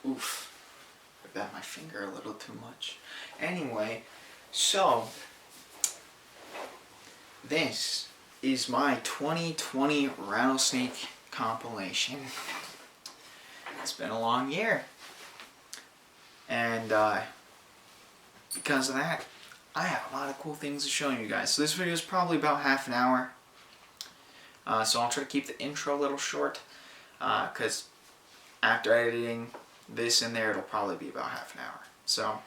Oof. I got my finger a little too much. Anyway, so this is my 2020 Rattlesnake compilation. It's been a long year. And because of that, I have a lot of cool things to show you guys. So this video is probably about half an hour. So I'll try to keep the intro a little short. Because after editing this in there, it'll probably be about half an hour. So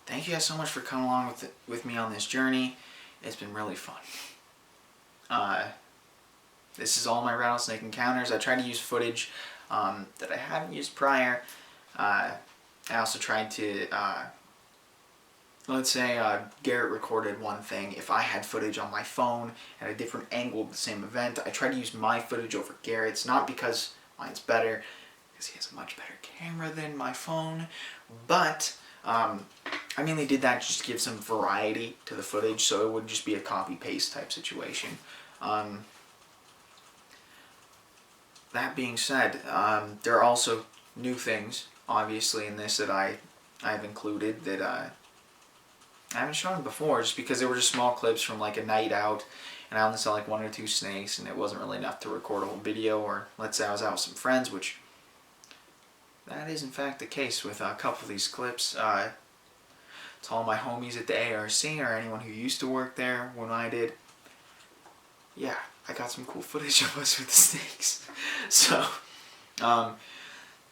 thank you guys so much for coming along with me on this journey. It's been really fun. This is all my Rattlesnake Encounters. I tried to use footage that I haven't used prior. I also tried to, let's say Garrett recorded one thing. If I had footage on my phone at a different angle of the same event, I tried to use my footage over Garrett's, not because mine's better, because he has a much better camera than my phone, but I mainly did that just to give some variety to the footage, so it would just be a copy-paste type situation. That being said, there are also new things, obviously, in this that I've included that I haven't shown before, just because they were just small clips from like a night out, and I only saw like 1 or 2 snakes, and it wasn't really enough to record a whole video. Or let's say I was out with some friends, which that is in fact the case with a couple of these clips. To all my homies at the ARC or anyone who used to work there when I did, yeah, I got some cool footage of us with the snakes. So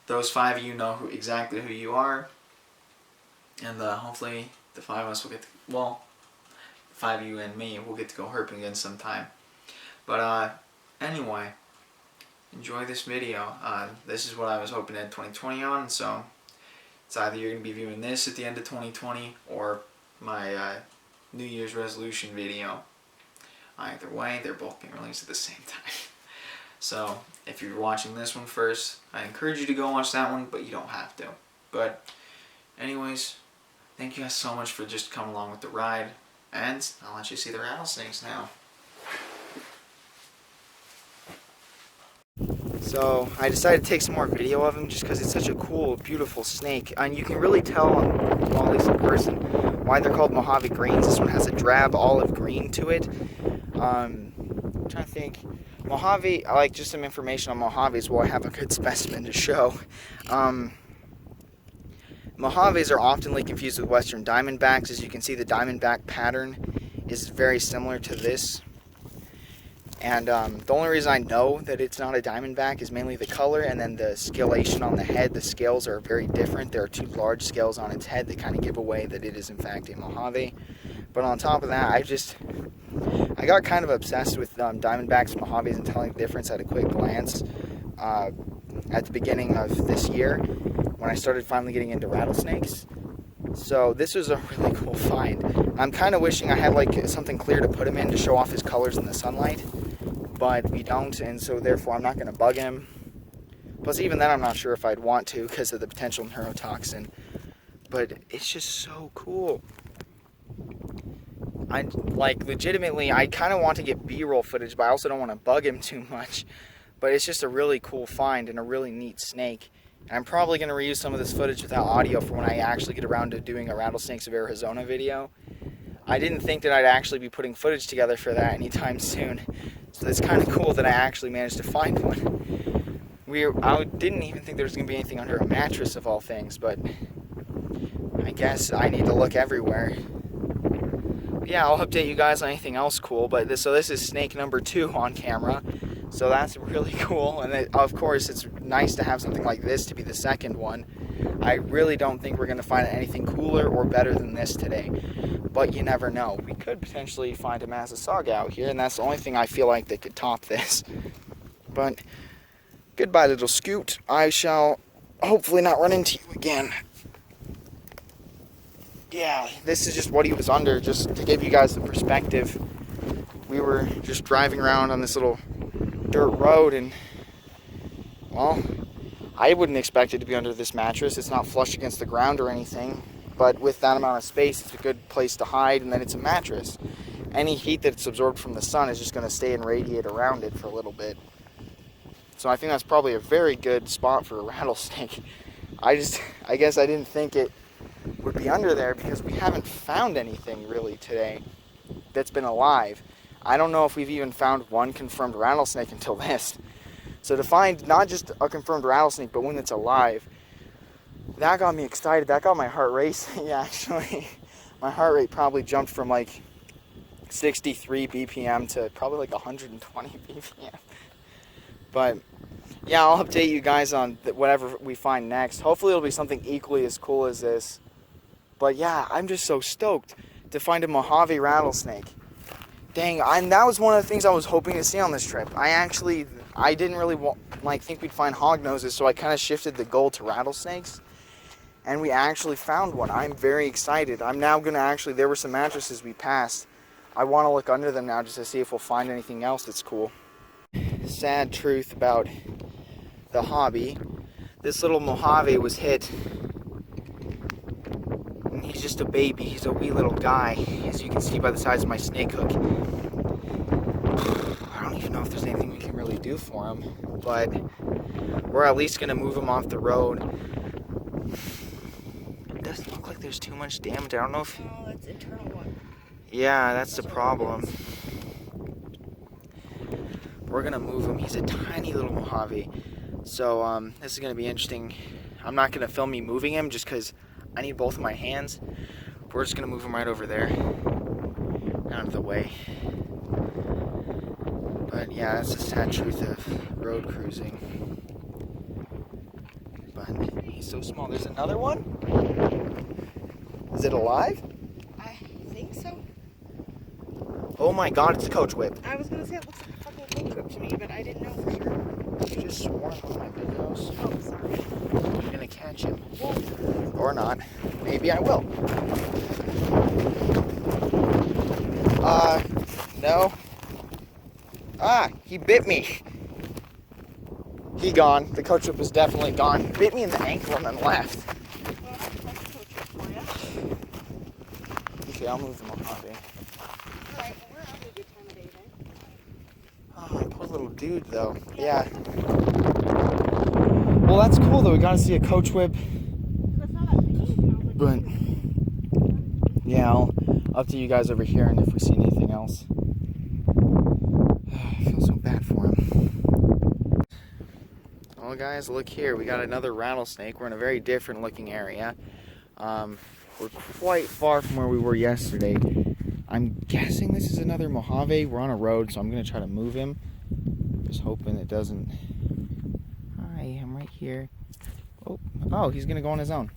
those 5 of you know exactly who you are, and hopefully the 5 of us will get to, well, 5 of you and me will get to go herping again sometime. But anyway, enjoy this video. This is what I was hoping to end 2020 on, so it's either you're going to be viewing this at the end of 2020 or my New Year's resolution video. Either way, they're both being released at the same time. So if you're watching this one first, I encourage you to go watch that one, but you don't have to. But anyways, thank you guys so much for just coming along with the ride, and I'll let you see the rattlesnakes now. So I decided to take some more video of him just because it's such a cool, beautiful snake. And you can really tell, well, at least in person, why they're called Mojave greens. This one has a drab olive green to it. I'm trying to think. Mojave, I like just some information on Mojaves while I have a good specimen to show. Mojaves are often confused with Western Diamondbacks. As you can see, the Diamondback pattern is very similar to this. And the only reason I know that it's not a Diamondback is mainly the color, and then the scalation on the head. The scales are very different. There are 2 large scales on its head that kind of give away that it is in fact a Mojave. But on top of that, I got kind of obsessed with Diamondbacks and Mojaves and telling the difference at a quick glance at the beginning of this year when I started finally getting into rattlesnakes. So this was a really cool find. I'm kind of wishing I had like something clear to put him in to show off his colors in the sunlight, but we don't, and so therefore I'm not going to bug him. Plus even then I'm not sure if I'd want to because of the potential neurotoxin, but it's just so cool. Legitimately, I kind of want to get B-roll footage, but I also don't want to bug him too much. But it's just a really cool find and a really neat snake. And I'm probably going to reuse some of this footage without audio for when I actually get around to doing a Rattlesnakes of Arizona video. I didn't think that I'd actually be putting footage together for that anytime soon. So it's kind of cool that I actually managed to find one. I didn't even think there was going to be anything under a mattress of all things, but I guess I need to look everywhere. Yeah, I'll update you guys on anything else cool, but this is snake number 2 on camera, so that's really cool. And of course it's nice to have something like this to be the second one. I really don't think we're going to find anything cooler or better than this today, but you never know. We could potentially find a Massasauga out here, and that's the only thing I feel like that could top this. But goodbye, little Scoot. I shall hopefully not run into you again. Yeah, this is just what he was under, just to give you guys the perspective. We were just driving around on this little dirt road, and, well, I wouldn't expect it to be under this mattress. It's not flush against the ground or anything, but with that amount of space, it's a good place to hide, and then it's a mattress. Any heat that's absorbed from the sun is just going to stay and radiate around it for a little bit. So I think that's probably a very good spot for a rattlesnake. I guess I didn't think it would be under there because we haven't found anything really today that's been alive. I don't know if we've even found one confirmed rattlesnake until this. So to find not just a confirmed rattlesnake, but one that's alive, that got me excited. That got my heart racing, actually. My heart rate probably jumped from like 63 BPM to probably like 120 BPM. But yeah, I'll update you guys on whatever we find next. Hopefully it'll be something equally as cool as this. But yeah, I'm just so stoked to find a Mojave rattlesnake. Dang, that was one of the things I was hoping to see on this trip. I didn't really think we'd find hognoses, so I kind of shifted the goal to rattlesnakes. And we actually found one. I'm very excited. I'm now going to there were some mattresses we passed. I want to look under them now just to see if we'll find anything else that's cool. Sad truth about the hobby. This little Mojave was hit. And he's just a baby. He's a wee little guy, as you can see by the size of my snake hook. I don't even know if there's anything we can really do for him, but we're at least going to move him off the road. It doesn't look like there's too much damage. I don't know if... Oh, that's internal one. Yeah, that's the problem. We're going to move him. He's a tiny little Mojave. So this is going to be interesting. I'm not going to film me moving him just because I need both of my hands. We're just going to move him right over there. Out of the way. But yeah, that's the sad truth of road cruising. But he's so small. There's another one? Is it alive? I think so. Oh my god, it's a coach whip. I was going to say it looks like a fucking coach whip to me, but I didn't know for sure. You just swarmed on my big house. Oh, sorry. I'm going to catch him. Or not. Maybe I will. No. Ah, he bit me. He gone. The coach whip was definitely gone. He bit me in the ankle and then left. Well, that's a coach whip for you. Okay, I'll move him on, Mojave. Alright, well, we're having a good time of day then. Oh, poor little dude, though. Yeah. Well, that's cool, though. We got to see a coach whip. That's not that big. But, yeah, I'll update you guys over here and if we see anything else. I feel so bad for him. Well, guys, look here. We got another rattlesnake. We're in a very different looking area. We're quite far from where we were yesterday. I'm guessing this is another Mojave. We're on a road, so I'm going to try to move him. Just hoping it doesn't... Hi, I'm right here. Oh, he's going to go on his own.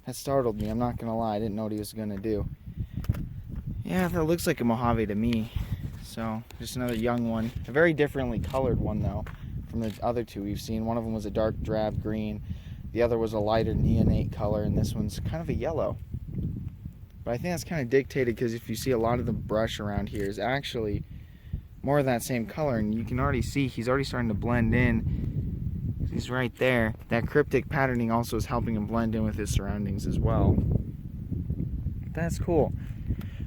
That startled me. I'm not going to lie. I didn't know what he was going to do. Yeah, that looks like a Mojave to me. So, just another young one. A very differently colored one, though, from the other two we've seen. One of them was a dark drab green. The other was a lighter neonate color, and this one's kind of a yellow. But I think that's kind of dictated because if you see a lot of the brush around here is actually more of that same color, and you can already see he's already starting to blend in. He's right there. That cryptic patterning also is helping him blend in with his surroundings as well. That's cool.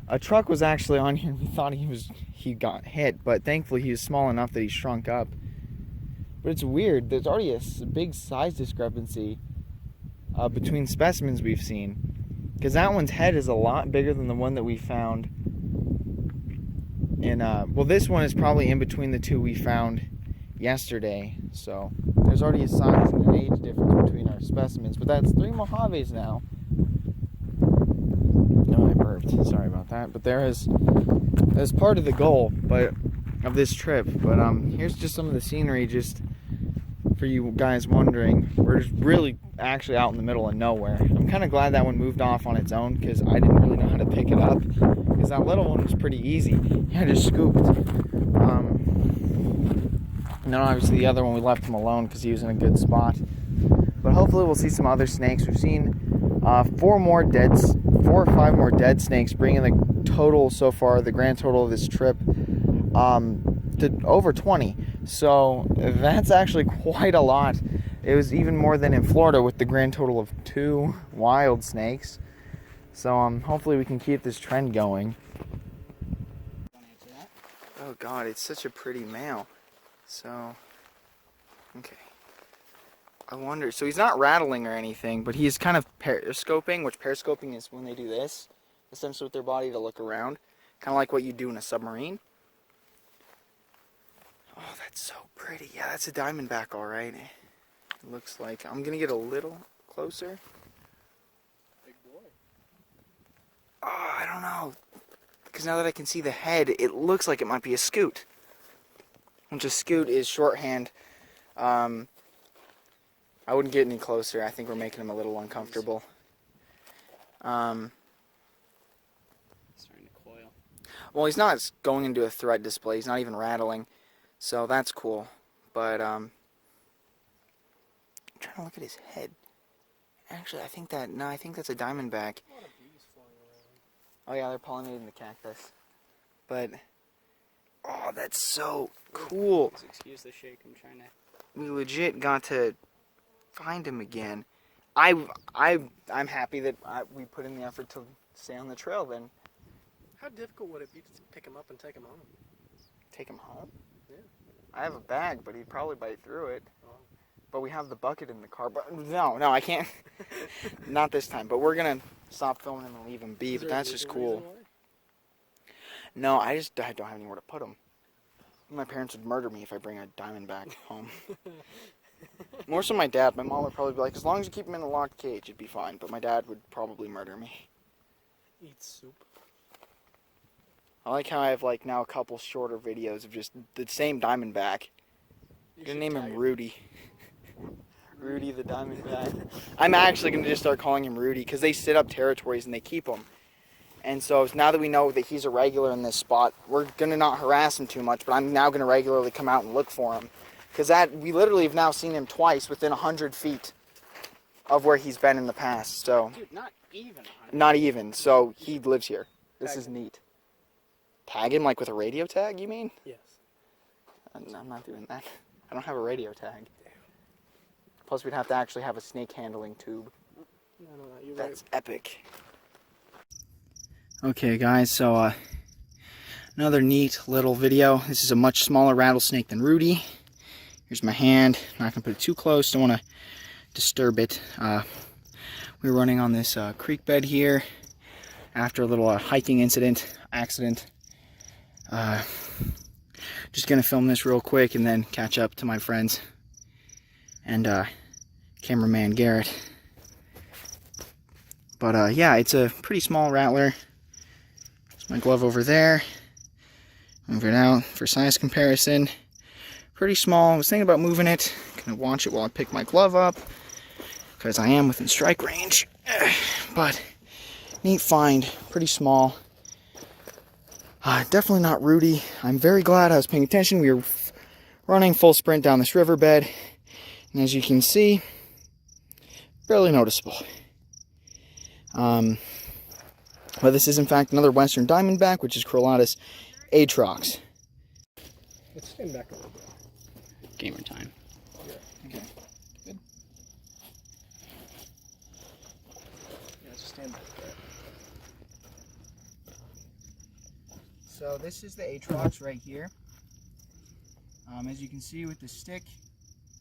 A truck was actually on here and we thought he got hit, but thankfully he was small enough that he shrunk up. But it's weird. There's already a big size discrepancy between specimens we've seen. Because that one's head is a lot bigger than the one that we found in, well, this one is probably in between the two we found yesterday. So there's already a size and an age difference between our specimens. But that's 3 Mojaves now. No, I burped. Sorry about that. But that's part of the goal of this trip. But here's just some of the scenery just for you guys wondering. We're just really actually out in the middle of nowhere. I'm kind of glad that one moved off on its own because I didn't really know how to pick it up. Because that little one was pretty easy. I just scooped. And then obviously the other one we left him alone because he was in a good spot. But hopefully we'll see some other snakes. We've seen 4 or 5 more dead snakes, bringing the total so far, the grand total of this trip, to over 20. So that's actually quite a lot. It was even more than in Florida with the grand total of 2 wild snakes. So hopefully we can keep this trend going. Oh God, it's such a pretty male. So, okay. I wonder, so he's not rattling or anything, but he's kind of periscoping, which periscoping is when they do this, essentially with their body to look around. Kind of like what you do in a submarine. Oh, that's so pretty. Yeah, that's a diamondback, all right. It looks like. I'm going to get a little closer. Big boy. Oh, I don't know. Because now that I can see the head, it looks like it might be a scoot. Which a scoot is shorthand. I wouldn't get any closer. I think we're making him a little uncomfortable. Starting to coil. Well, he's not going into a threat display. He's not even rattling. So that's cool. But, I'm trying to look at his head. Actually, I think that's a diamondback. A lot of bees flying around. Oh yeah, they're pollinating the cactus. But, oh, that's so cool. Excuse the shake, I'm trying to... We legit got to find him again. I'm happy that we put in the effort to stay on the trail then. How difficult would it be to pick him up and take him home? Take him home? Yeah. I have a bag, but he'd probably bite through it. Oh. But we have the bucket in the car. But no, I can't. Not this time. But we're going to stop filming him and leave him be. But that's just cool. No, I don't have anywhere to put him. My parents would murder me if I bring a diamondback home. More so my dad. My mom would probably be like, as long as you keep him in a locked cage, it'd be fine. But my dad would probably murder me. Eat soup. I like how I have like now a couple shorter videos of just the same diamondback. I'm gonna name him Rudy. Rudy the Diamondback. I'm actually gonna just start calling him Rudy because they sit up territories and they keep him. And so now that we know that he's a regular in this spot, we're gonna not harass him too much. But I'm now gonna regularly come out and look for him because we literally have now seen him twice within 100 feet of where he's been in the past. So Dude, not even 100. not even. So he lives here. This is neat. Tag him like with a radio tag, you mean? Yes. I'm not doing that. I don't have a radio tag. Plus, we'd have to actually have a snake handling tube. No, you're That's epic. Okay, guys, so another neat little video. This is a much smaller rattlesnake than Rudy. Here's my hand. I'm not going to put it too close. Don't want to disturb it. We were running on this creek bed here after a little hiking accident. Just gonna film this real quick and then catch up to my friends and cameraman Garrett. But yeah, it's a pretty small rattler. There's my glove over there. Move it out for size comparison. Pretty small. I was thinking about moving it. Gonna watch it while I pick my glove up because I am within strike range. But neat find. Pretty small. Definitely not Rudy. I'm very glad I was paying attention. We were running full sprint down this riverbed. And as you can see, barely noticeable. But this is in fact another western diamondback, which is Corolatus Atrox. Let's stand back a little bit. Gamer time. Yeah. Okay. Good. Yeah, just stand back there. So this is the Atrox right here. As you can see with the stick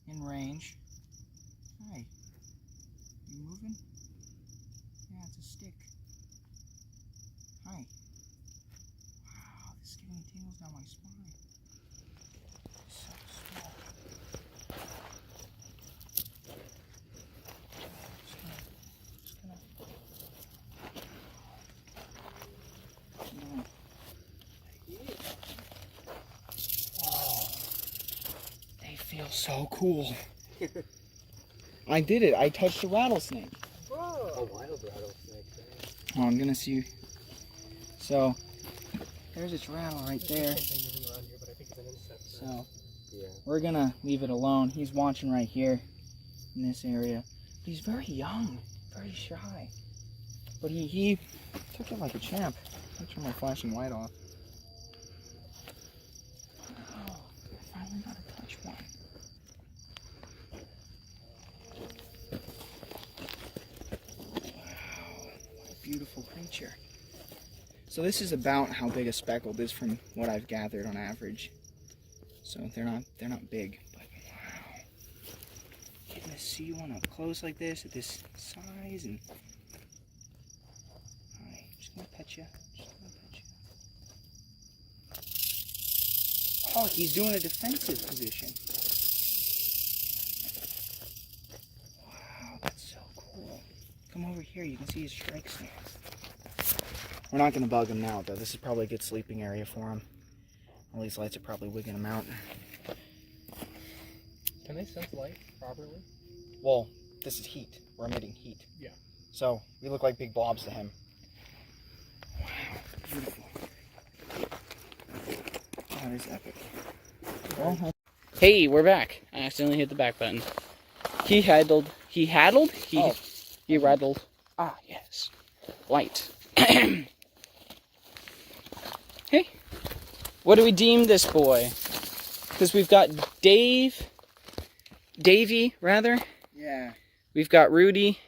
in range. Hi. You moving? Yeah, it's a stick. Hi. Wow, this is giving me tingles down my spine. So small. Just gonna Feels so cool. I did it. I touched a rattlesnake. Whoa. A wild rattlesnake. Oh, I'm gonna see. So there's its rattle right there. So we're gonna leave it alone. He's watching right here in this area. But he's very young, very shy. But he took it like a champ. I'll turn my flashing light off. Oh, I finally got to touch one. Beautiful creature. So this is about how big a speckled is from what I've gathered on average. So they're not big, but wow. Getting to see one up close like this at this size, and alright, just gonna pet you. Oh, he's doing a defensive position. Wow, that's so cool. Come over here, you can see his strike stance. We're not gonna bug him now though. This is probably a good sleeping area for him. All these lights are probably wigging him out. Can they sense light properly? Well, this is heat. We're emitting heat. Yeah. So we look like big blobs to him. Wow, beautiful. That is epic. Well, hey, we're back. I accidentally hit the back button. He rattled. He rattled. Ah, yes. Light. Hey, what do we deem this boy? Because we've got Davy, rather. yeah. We've got Rudy,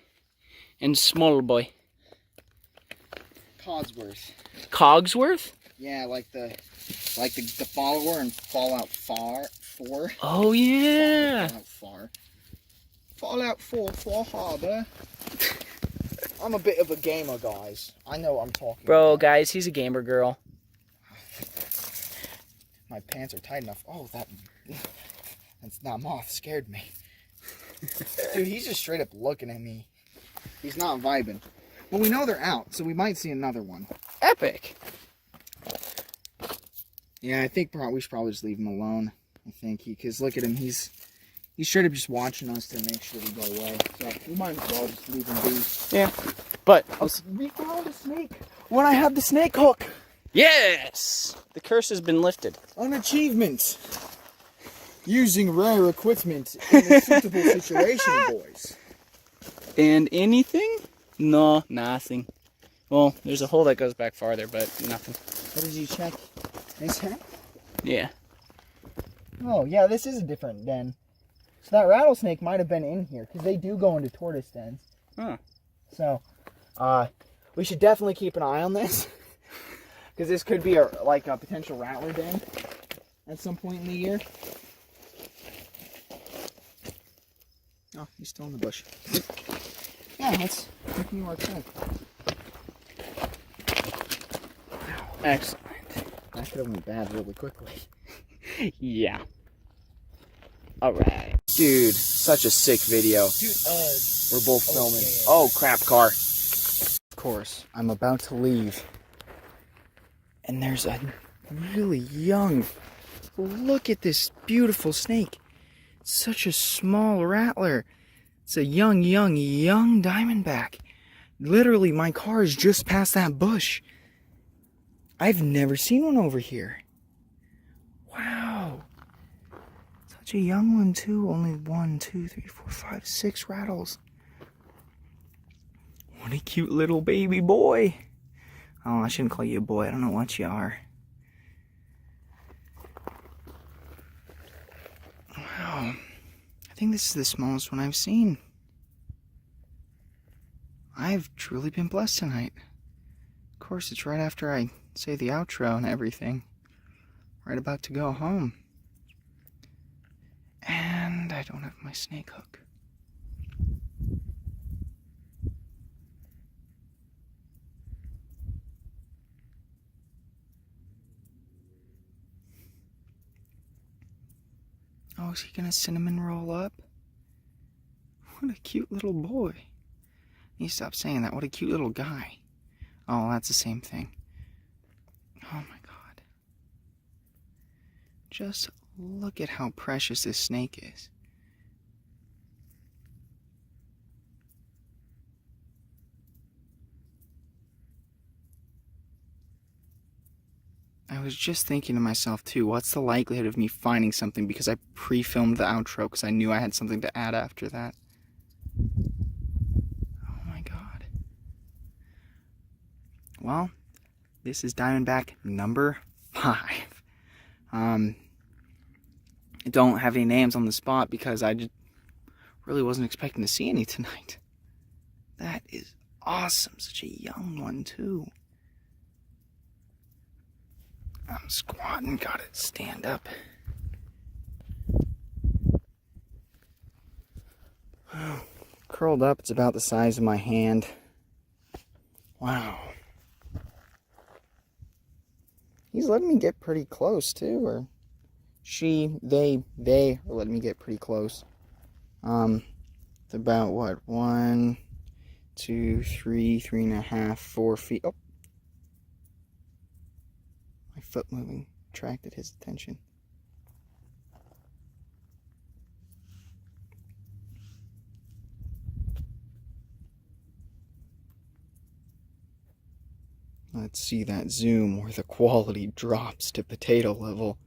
and Small Boy. Cogsworth? Yeah, like the follower in Fallout 4. Oh yeah. Fallout 4 Harbor. I'm a bit of a gamer, guys. I know what I'm talking Bro, about. guys, he's a gamer girl. My pants are tight enough. Oh, that moth scared me. Dude, he's just straight up looking at me. He's not vibing. Well, we know they're out, so we might see another one. Epic. Yeah, I think we should probably just leave him alone. I think because look at him, he's straight up just watching us to make sure we go away. So we might as well just leave him be. Yeah, but We found a snake when I had the snake hook. yes, the curse has been lifted. An achievement. Using rare equipment in a suitable situation, boys. And anything? No, nothing. Well, there's a hole that goes back farther, but nothing. What did you check? His head? Yeah. Oh, yeah, this is a different den. So that rattlesnake might have been in here, because they do go into tortoise dens. Huh. So, we should definitely keep an eye on this. Because this could be a potential rattler den at some point in the year. Oh, he's still in the bush. Yeah, let's continue our trip. Excellent. That could have went bad really quickly. Yeah. Alright. Dude, such a sick video. Dude, We're both filming. yeah. Oh, crap, car. Of course, I'm about to leave. And there's a really young... Look at this beautiful snake. Such a small rattler. It's a young diamondback. Literally, my car is just past that bush. I've never seen one over here. Wow. Such a young one, too. Only 1, 2, 3, 4, 5, 6 rattles. What a cute little baby boy. Oh, I shouldn't call you a boy. I don't know what you are. Wow. I think this is the smallest one I've seen. I've truly been blessed tonight. Of course, it's right after I say the outro and everything. Right about to go home. And I don't have my snake hook. Oh, is he gonna cinnamon roll up? What a cute little boy. You stop saying that. What a cute little guy. Oh, that's the same thing. Oh my god. Just look at how precious this snake is. I was just thinking to myself too, what's the likelihood of me finding something, because I pre-filmed the outro because I knew I had something to add after that. Oh my god. Well, this is Diamondback number 5. I don't have any names on the spot because I just really wasn't expecting to see any tonight. That is awesome. Such a young one too. I'm squatting, gotta stand up. curled up. It's about the size of my hand. Wow. He's letting me get pretty close too, or they are letting me get pretty close. It's about what, 1, 2, 3, 3.5, 4 feet. Oh, my foot moving attracted his attention. Let's see that zoom where the quality drops to potato level.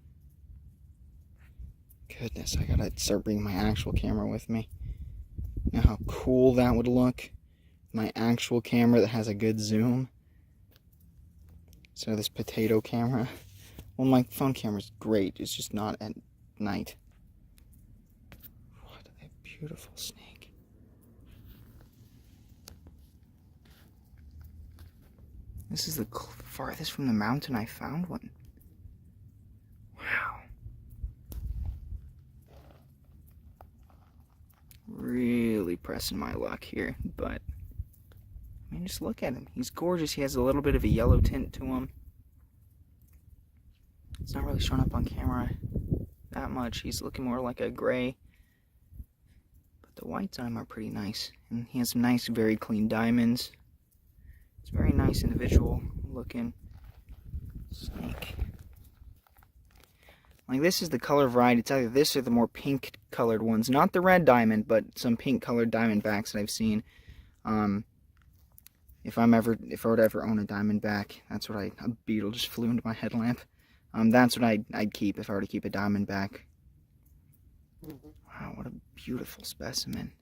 Goodness, I gotta start bringing my actual camera with me. Know how cool that would look? My actual camera that has a good zoom. So this potato camera. Well, my phone camera's great. It's just not at night. What a beautiful snake. This is the farthest from the mountain I found one. Wow. Really pressing my luck here, but I mean, just look at him. He's gorgeous. He has a little bit of a yellow tint to him. It's not really showing up on camera that much. He's looking more like a gray, but the whites on him are pretty nice. And he has some nice, very clean diamonds. It's a very nice individual looking snake. Like, this is the color variety. It's either this or the more pink colored ones. Not the red diamond, but some pink colored diamondbacks that I've seen. If I would ever own a diamondback, that's what a beetle just flew into my headlamp. That's what I'd keep if I were to keep a diamondback. Wow, what a beautiful specimen.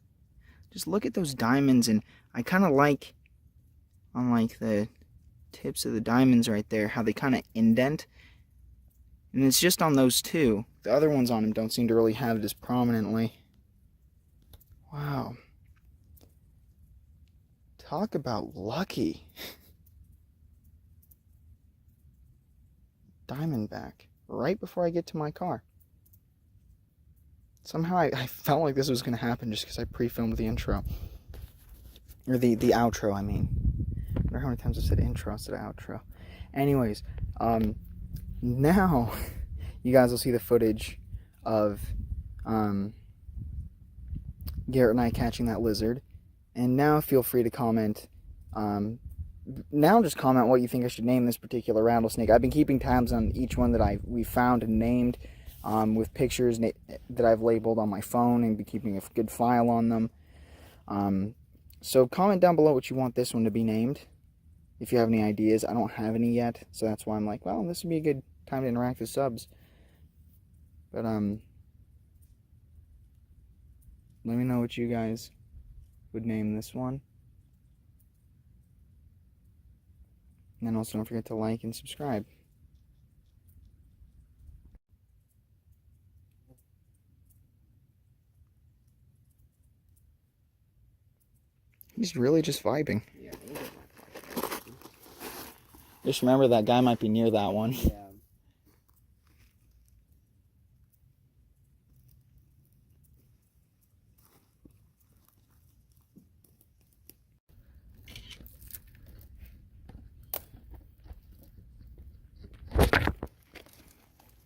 Just look at those diamonds, and I kind of like, on like the tips of the diamonds right there, how they kind of indent. And it's just on those two. The other ones on him don't seem to really have it as prominently. Wow. Talk about lucky. Diamondback. Right before I get to my car. Somehow I felt like this was going to happen just because I pre-filmed the intro. Or the outro, I mean. I wonder how many times I said intro instead of outro. Anyways, now you guys will see the footage of Garrett and I catching that lizard. And now feel free to comment. Now just comment what you think I should name this particular rattlesnake. I've been keeping tabs on each one that we found and named, with pictures that I've labeled on my phone, and be keeping a good file on them. So comment down below what you want this one to be named. If you have any ideas. I don't have any yet, so that's why I'm like, well, this would be a good time to interact with subs. But let me know what you guys would name this one. And then also don't forget to like and subscribe. He's really just vibing. Yeah. Just remember that guy might be near that one. Yeah.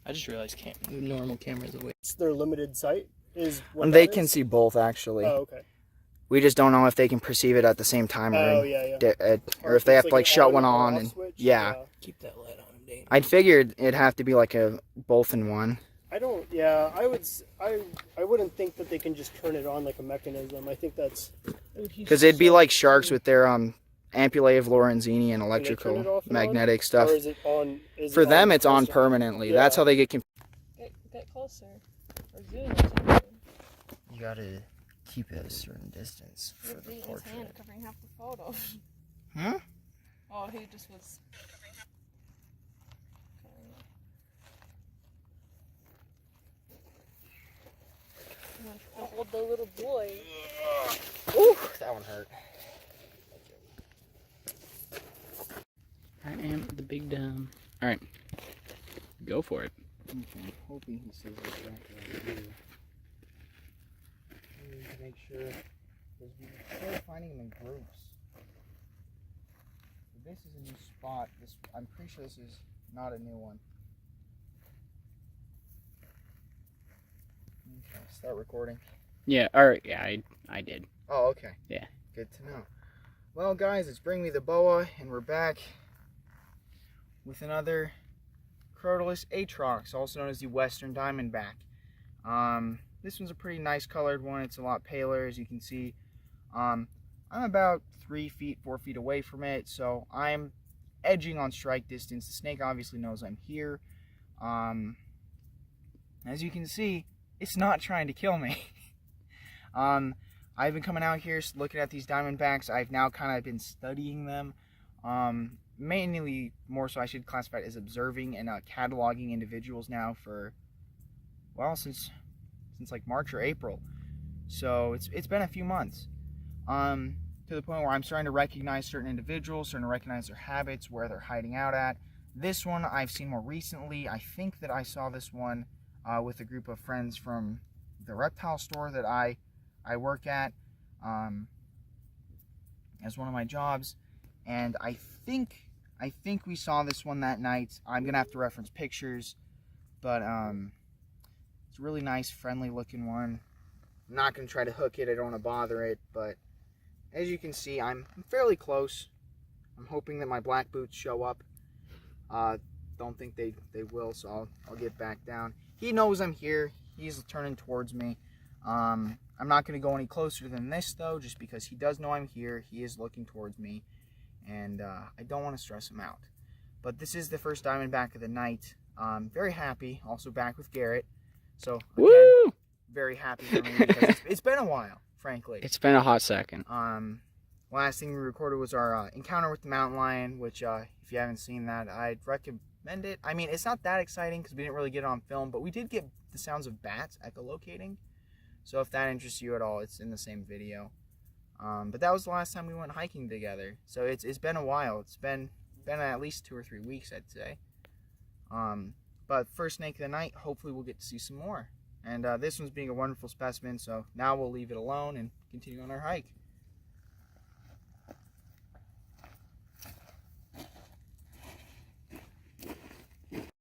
I just realized normal cameras away. It's their limited sight is what They that can is? see both, actually. Oh, okay. We just don't know if they can perceive it at the same time, Oh, or, yeah. or if they have to like an shut one or on. off And switch? yeah. Keep that light on him, Dane. I'd figured it'd have to be like a both in one. I don't. Yeah, I wouldn't think that they can just turn it on like a mechanism. I think that's Because it'd be like sharks with their ampullae of Lorenzini and turn it electrical off and magnetic stuff. Or is it on? For them, it's on constantly? permanently. Yeah. That's how they get confused. Get closer. Or zoom or something. You gotta keep it at a certain distance for Look, the his hand portrait. covering half the photo. Huh? Oh, he just was. I hold the little boy. Ooh, that one hurt. I am the big dumb. Alright. Go for it. Okay, I'm hoping he sees exactly what I do. I need to make sure because we started finding them in groups. So this is a new spot. I'm pretty sure this is not a new one. Okay, start recording. Yeah, or yeah, I did. Oh, okay. Yeah. Good to know. Well, guys, it's Bring Me the Boa, and we're back with another Crotalus Atrox, also known as the Western Diamondback. This one's a pretty nice colored one. It's a lot paler, as you can see. I'm about 3 feet, 4 feet away from it, so I'm edging on strike distance. The snake obviously knows I'm here. As you can see, it's not trying to kill me. I've been coming out here looking at these Diamondbacks. I've now kind of been studying them. Mainly, more so I should classify it as observing and cataloging individuals now for, well, since like March or April. So it's been a few months. To the point where I'm starting to recognize certain individuals, starting to recognize their habits, where they're hiding out at. This one I've seen more recently. I think that I saw this one with a group of friends from the reptile store that I work at as one of my jobs, and I think we saw this one that night. I'm gonna have to reference pictures, but it's a really nice, friendly looking one. I'm not gonna try to hook it. I don't want to bother it, but as you can see, I'm fairly close. I'm hoping that my black boots show up. Don't think they will, so I'll get back down. He knows I'm here. He's turning towards me. I'm not going to go any closer than this, though, just because he does know I'm here. He is looking towards me, and I don't want to stress him out. But this is the first Diamondback of the night. Very happy. Also back with Garrett. So, again, Woo! very happy for me because it's been a while, frankly. It's been a hot second. Last thing we recorded was our encounter with the mountain lion, which, if you haven't seen that, I'd recommend it. I mean, it's not that exciting because we didn't really get it on film, but we did get the sounds of bats echolocating. So if that interests you at all, it's in the same video. But that was the last time we went hiking together. So it's been a while. It's been at least 2 or 3 weeks, I'd say. But first snake of the night, hopefully we'll get to see some more. And this one's being a wonderful specimen, so now we'll leave it alone and continue on our hike.